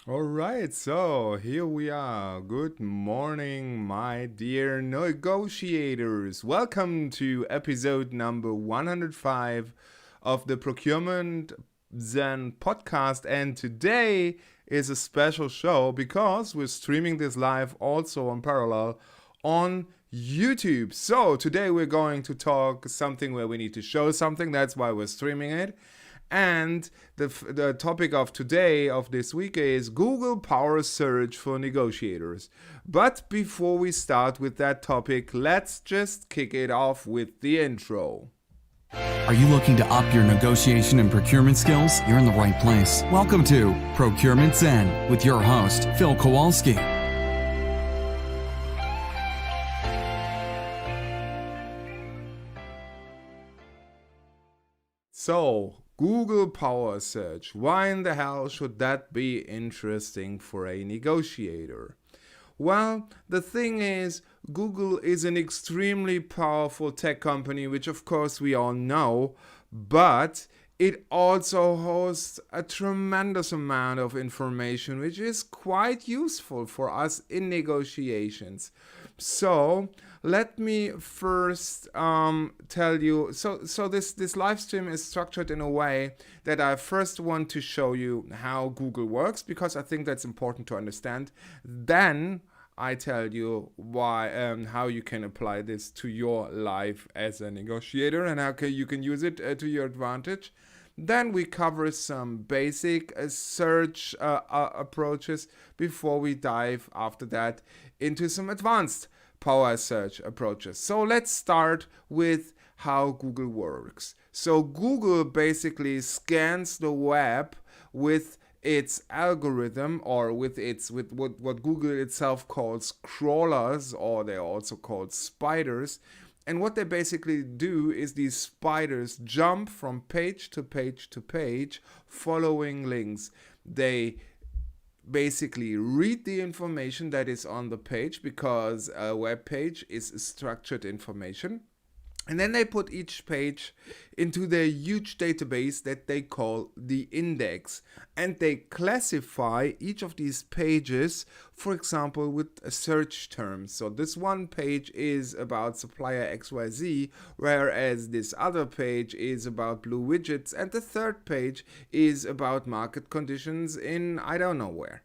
All right, so here we are. Good morning, my dear negotiators. Welcome to episode number 105 of the Procurement Zen podcast. And today is a special show because we're streaming this live also on parallel on YouTube. So today we're going to talk something where we need to show something. That's why we're streaming it. And the topic of today, of this week, is Google Power Search for Negotiators. But before we start with that topic, let's just kick it off with the intro. Are you looking to up your negotiation and procurement skills? You're in the right place. Welcome to Procurement Zen with your host, Phil Kowalski. So, Google Power Search. Why in the hell should that be interesting for a negotiator? Well, the thing is, Google is an extremely powerful tech company, which of course we all know, but it also hosts a tremendous amount of information, which is quite useful for us in negotiations. So let me first tell you. So this live stream is structured in a way that I first want to show you how Google works, because I think that's important to understand. Then I tell you why, how you can apply this to your life as a negotiator and how you can use it to your advantage. Then we cover some basic search approaches before we dive after that into some advanced power search approaches. So let's start with how Google works. So Google basically scans the web with its algorithm, or with what Google itself calls crawlers, or they're also called spiders. And what they basically do is these spiders jump from page to page to page following links. They basically read the information that is on the page, because a web page is structured information. And then they put each page into their huge database that they call the index. And they classify each of these pages, for example, with search terms. So this one page is about supplier XYZ, whereas this other page is about blue widgets. And the third page is about market conditions in I don't know where.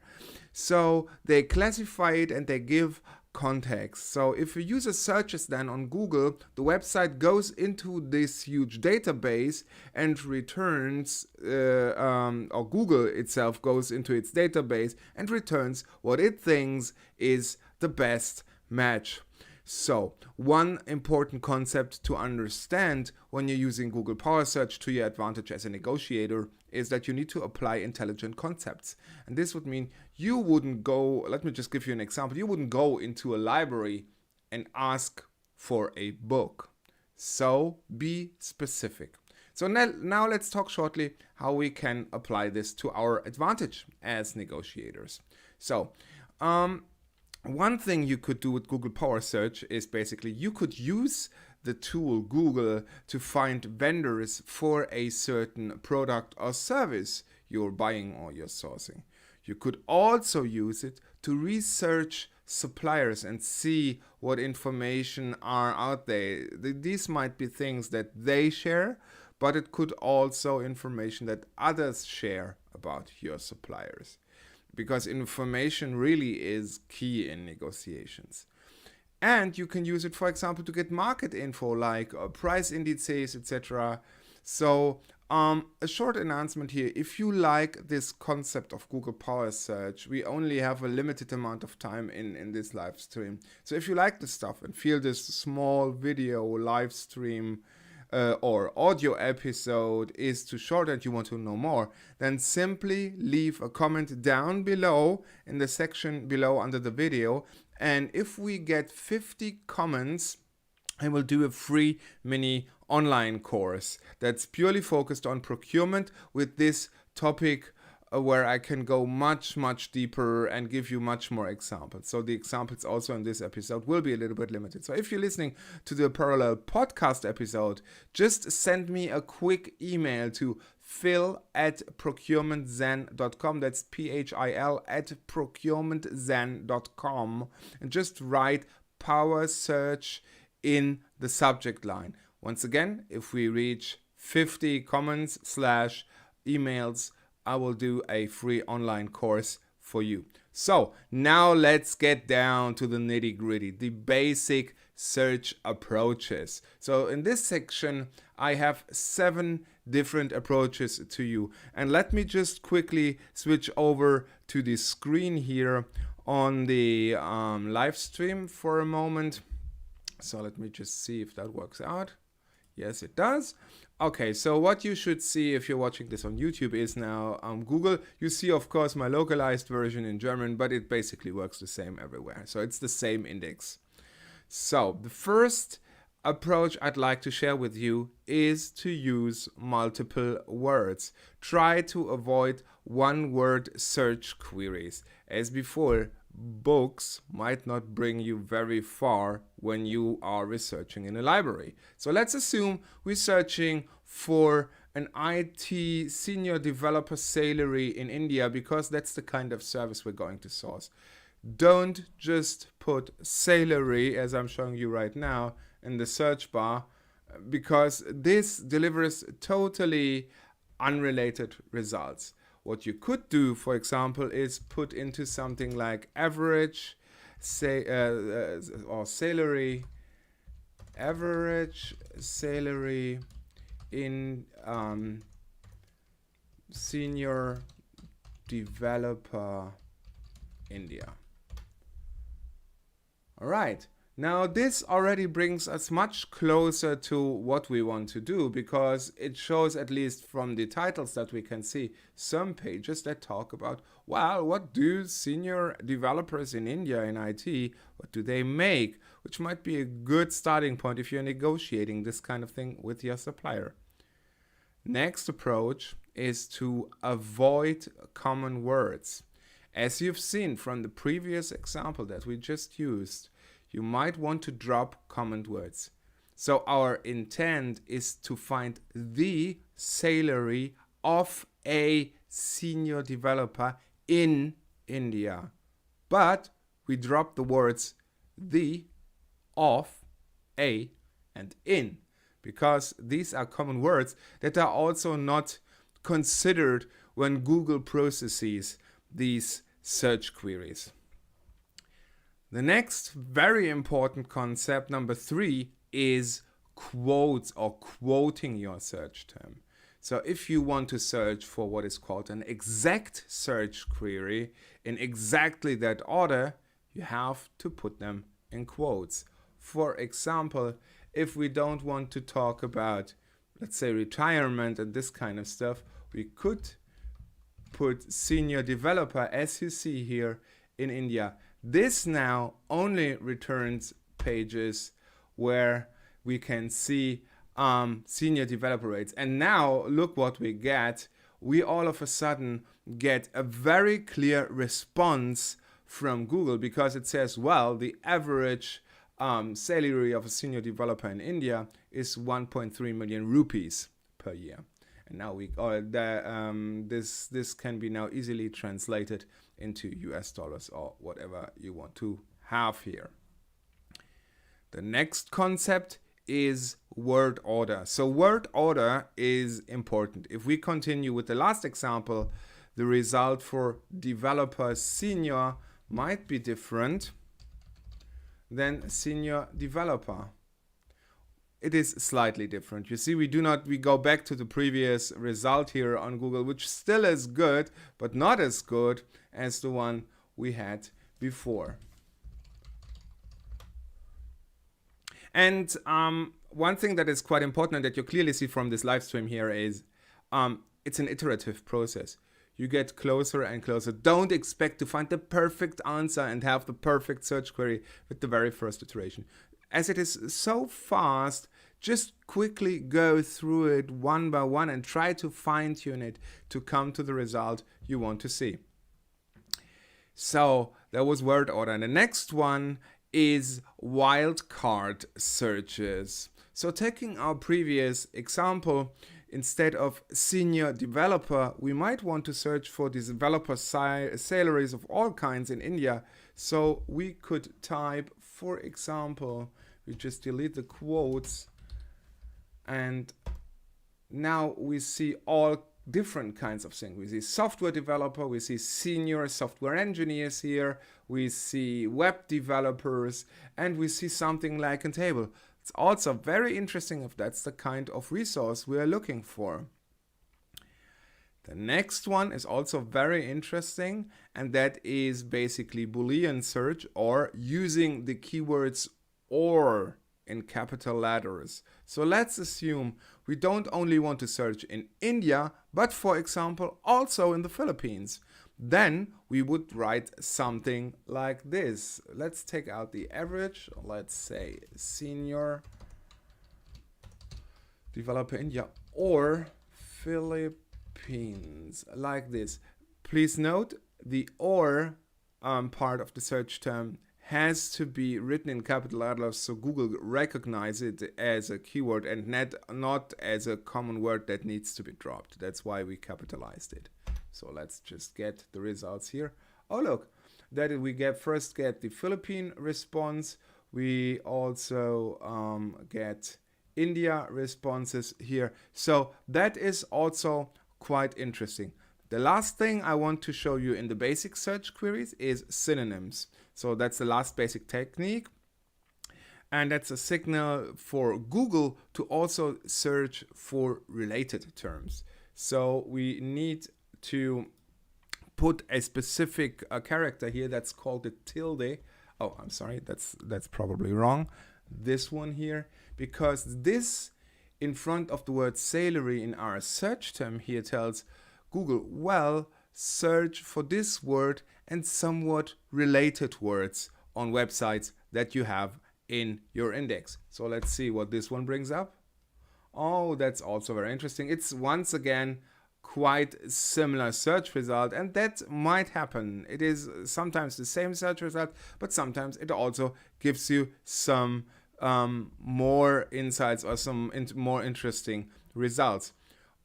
So they classify it and they give context. So if a user searches then on Google, the website goes into this huge database and returns, or Google itself goes into its database and returns what it thinks is the best match. So, one important concept to understand when you're using Google Power Search to your advantage as a negotiator is that you need to apply intelligent concepts. And this would mean you wouldn't go, let me just give you an example, you wouldn't go into a library and ask for a book. So, be specific. So now let's talk shortly how we can apply this to our advantage as negotiators. So, one thing you could do with Google Power Search is basically you could use the tool Google to find vendors for a certain product or service you're buying or you're sourcing. You could also use it to research suppliers and see what information are out there. These might be things that they share, but it could also information that others share about your suppliers, because information really is key in negotiations. And you can use it, for example, to get market info like price indices, etc. So a short announcement here: if you like this concept of Google Power Search, we only have a limited amount of time in this live stream. So if you like this stuff and feel this small video live stream or audio episode is too short and you want to know more, then simply leave a comment down below in the section below under the video. And if we get 50 comments, I will do a free mini online course that's purely focused on procurement with this topic, where I can go much deeper and give you much more examples. So the examples also in this episode will be a little bit limited. So if you're listening to the parallel podcast episode, just send me a quick email to phil@procurementzen.com. That's PHIL@procurementzen.com. And just write Power Search in the subject line. Once again, if we reach 50 comments / emails, I will do a free online course for you. So now let's get down to the nitty-gritty, the basic search approaches. So in this section, I have 7 different approaches to you. And let me just quickly switch over to the screen here on the live stream for a moment. So let me just see if that works out. Yes, it does. Okay, so what you should see if you're watching this on YouTube is now Google. You see, of course, my localized version in German, but it basically works the same everywhere. So it's the same index. So the first approach I'd like to share with you is to use multiple words. Try to avoid one-word search queries. As before, books might not bring you very far when you are researching in a library. So let's assume we're searching for an IT senior developer salary in India, because that's the kind of service we're going to source. Don't just put salary, as I'm showing you right now, in the search bar, because this delivers totally unrelated results. What you could do, for example, is put into something like average, or salary, average salary in senior developer India. All right. Now this already brings us much closer to what we want to do, because it shows, at least from the titles that we can see, some pages that talk about, well, what do senior developers in India in IT, what do they make? Which might be a good starting point if you're negotiating this kind of thing with your supplier. Next approach is to avoid common words. As you've seen from the previous example that we just used, you might want to drop common words. So our intent is to find the salary of a senior developer in India. But we drop the words the, of, a, and in, because these are common words that are also not considered when Google processes these search queries. The next very important concept, number 3, is quotes, or quoting your search term. So if you want to search for what is called an exact search query in exactly that order, you have to put them in quotes. For example, if we don't want to talk about, let's say, retirement and this kind of stuff, we could put senior developer, as you see here, in India. This now only returns pages where we can see senior developer rates. And now look what we get. We all of a sudden get a very clear response from Google, because it says, well, the average salary of a senior developer in India is 1.3 million rupees per year. And now this can be now easily translated into US dollars or whatever you want to have here. The next concept is word order. So word order is important. If we continue with the last example, the result for developer senior might be different than senior developer. It is slightly different. You see, we go back to the previous result here on Google, which still is good, but not as good as the one we had before. And one thing that is quite important and that you clearly see from this live stream here is it's an iterative process. You get closer and closer. Don't expect to find the perfect answer and have the perfect search query with the very first iteration. As it is so fast, just quickly go through it one by one and try to fine-tune it to come to the result you want to see. So that was word order. And the next one is wildcard searches. So taking our previous example, instead of senior developer, we might want to search for developer salaries of all kinds in India. So we could type, for example, we just delete the quotes, and now we see all different kinds of things. We see software developer, we see senior software engineers here, we see web developers, and we see something like a table. It's also very interesting if that's the kind of resource we are looking for. The next one is also very interesting, and that is basically Boolean search, or using the keywords or in capital letters. So let's assume we don't only want to search in India, but for example also in the Philippines. Then we would write something like this. Let's take out the average. Let's say senior developer India or Philippines, like this. Please note the or part of the search term has to be written in capital letters so Google recognizes it as a keyword and not as a common word that needs to be dropped. That's why we capitalized it. So let's just get the results here. Oh look, that we first get the Philippine response. We also get India responses here. So that is also quite interesting. The last thing I want to show you in the basic search queries is synonyms. So that's the last basic technique. And that's a signal for Google to also search for related terms. So we need to put a specific character here that's called the tilde. Oh, I'm sorry, that's probably wrong. This one here, because this in front of the word salary in our search term here tells Google, well, search for this word and somewhat related words on websites that you have in your index. So let's see what this one brings up. Oh, that's also very interesting. It's once again quite similar search result, and that might happen. It is sometimes the same search result, but sometimes it also gives you some more insights or some more interesting results.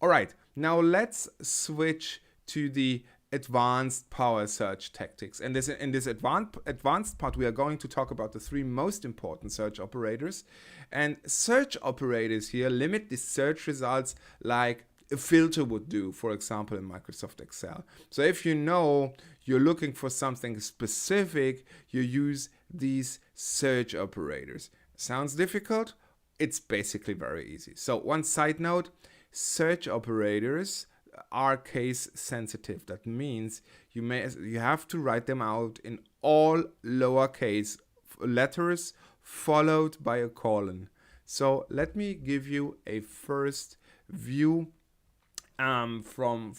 All right, now let's switch to the advanced power search tactics. And in this advanced part, we are going to talk about the three most important search operators. And search operators here limit the search results like a filter would do, for example, in Microsoft Excel. So if you know you're looking for something specific, you use these search operators. Sounds difficult? It's basically very easy. So one side note, search operators are case sensitive. That means you have to write them out in all lowercase letters followed by a colon. So let me give you a first view from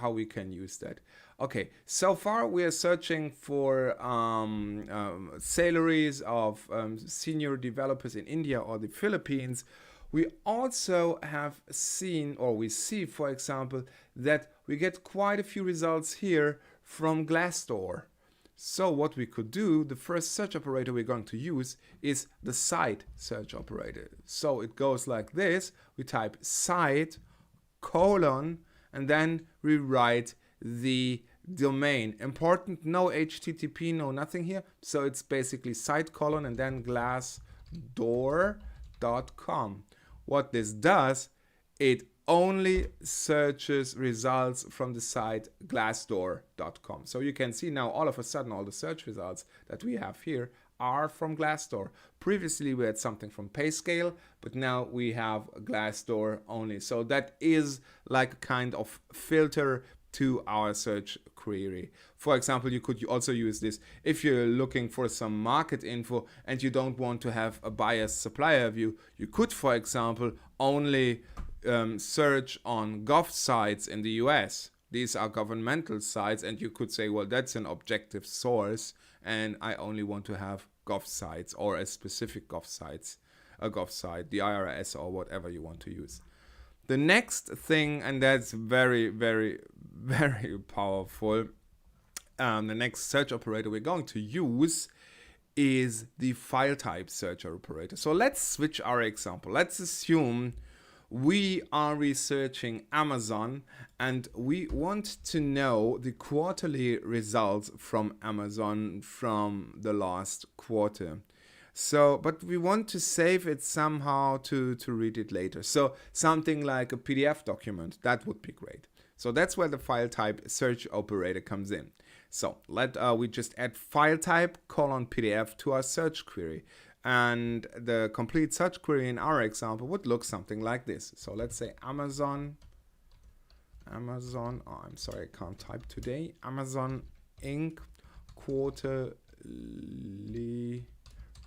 how we can use that. Okay, so far we are searching for salaries of senior developers in India or the Philippines. We also have seen, or we see, for example, that we get quite a few results here from Glassdoor. So what we could do, the first search operator we're going to use is the site search operator. So it goes like this. We type site colon, and then we write the domain. Important, no HTTP, no nothing here. So it's basically site colon and then glassdoor.com. What this does, it only searches results from the site glassdoor.com. So you can see now all of a sudden all the search results that we have here are from Glassdoor. Previously we had something from Payscale, but now we have Glassdoor only. So that is like a kind of filter to our search query. For example, you could also use this if you're looking for some market info and you don't want to have a biased supplier view. You could, for example, only search on gov sites in the US. These are governmental sites, and you could say, well, that's an objective source, and I only want to have gov sites or a specific gov site, the IRS or whatever you want to use. The next thing, and that's very, very, very powerful, the next search operator we're going to use is the file type search operator. So let's switch our example. Let's assume we are researching Amazon and we want to know the quarterly results from Amazon from the last quarter. So, but we want to save it somehow to read it later. So something like a PDF document, that would be great. So that's where the file type search operator comes in. So we just add file type :PDF to our search query. And the complete search query in our example would look something like this. So let's say Amazon, oh, I'm sorry, I can't type today. Amazon Inc. quarterly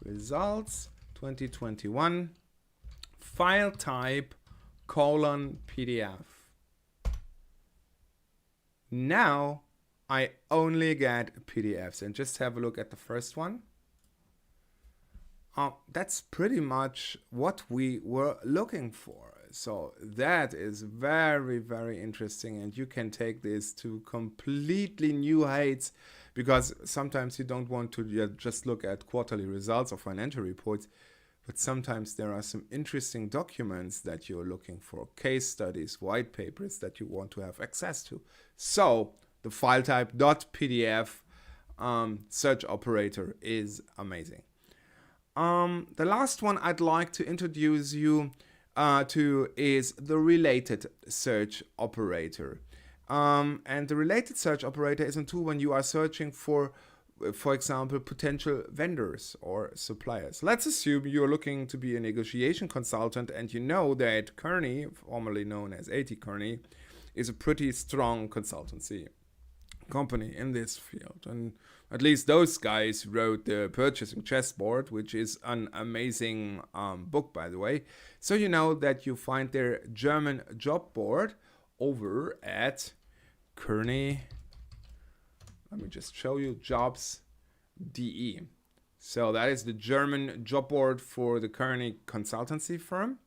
results 2021, file type :PDF. Now I only get PDFs, and just have a look at the first one. That's pretty much what we were looking for. So that is very, very interesting, and you can take this to completely new heights, because sometimes you don't want to just look at quarterly results or financial reports, but sometimes there are some interesting documents that you're looking for, case studies, white papers that you want to have access to. So the file type .pdf search operator is amazing. The last one I'd like to introduce you to is the related search operator. And the related search operator is a tool when you are searching for example, potential vendors or suppliers. Let's assume you're looking to be a negotiation consultant and you know that Kearney, formerly known as A.T. Kearney, is a pretty strong consultancy company in this field, and at least those guys wrote the Purchasing Chessboard, which is an amazing book, by the way. So you know that you find their German job board over at Kearney. Let me just show you, jobs.de. So that is the German job board for the Kearney consultancy firm.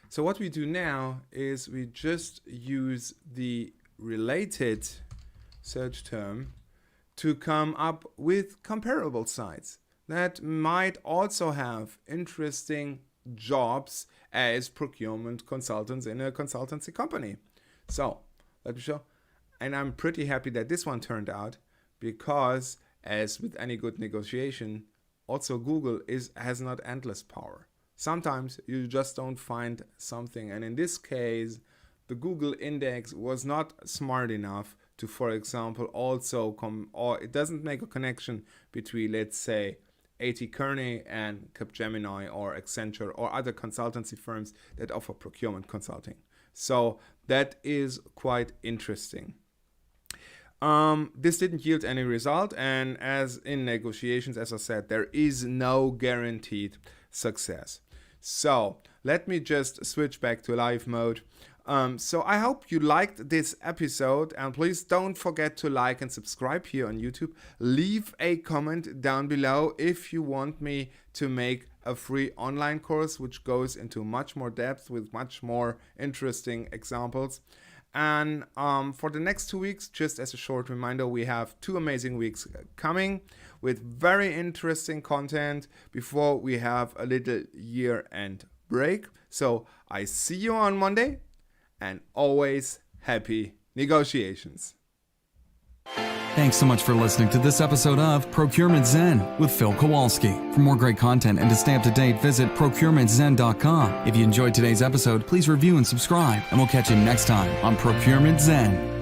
So what we do now is we just use the related search term to come up with comparable sites that might also have interesting jobs as procurement consultants in a consultancy company. So let me show. And I'm pretty happy that this one turned out, because as with any good negotiation, also Google has not endless power. Sometimes you just don't find something, and in this case the Google index was not smart enough to, for example, also or it doesn't make a connection between, let's say, A.T. Kearney and Capgemini or Accenture or other consultancy firms that offer procurement consulting. So that is quite interesting. This didn't yield any result, and as in negotiations, as I said, there is no guaranteed success. So let me just switch back to live mode. So I hope you liked this episode, and please don't forget to like and subscribe here on YouTube. Leave a comment down below if you want me to make a free online course which goes into much more depth with much more interesting examples. And for the next 2 weeks, just as a short reminder, we have 2 amazing weeks coming with very interesting content before we have a little year-end break. So I see you on Monday, and always happy negotiations. Thanks so much for listening to this episode of Procurement Zen with Phil Kowalski. For more great content and to stay up to date, visit procurementzen.com. If you enjoyed today's episode, please review and subscribe, and we'll catch you next time on Procurement Zen.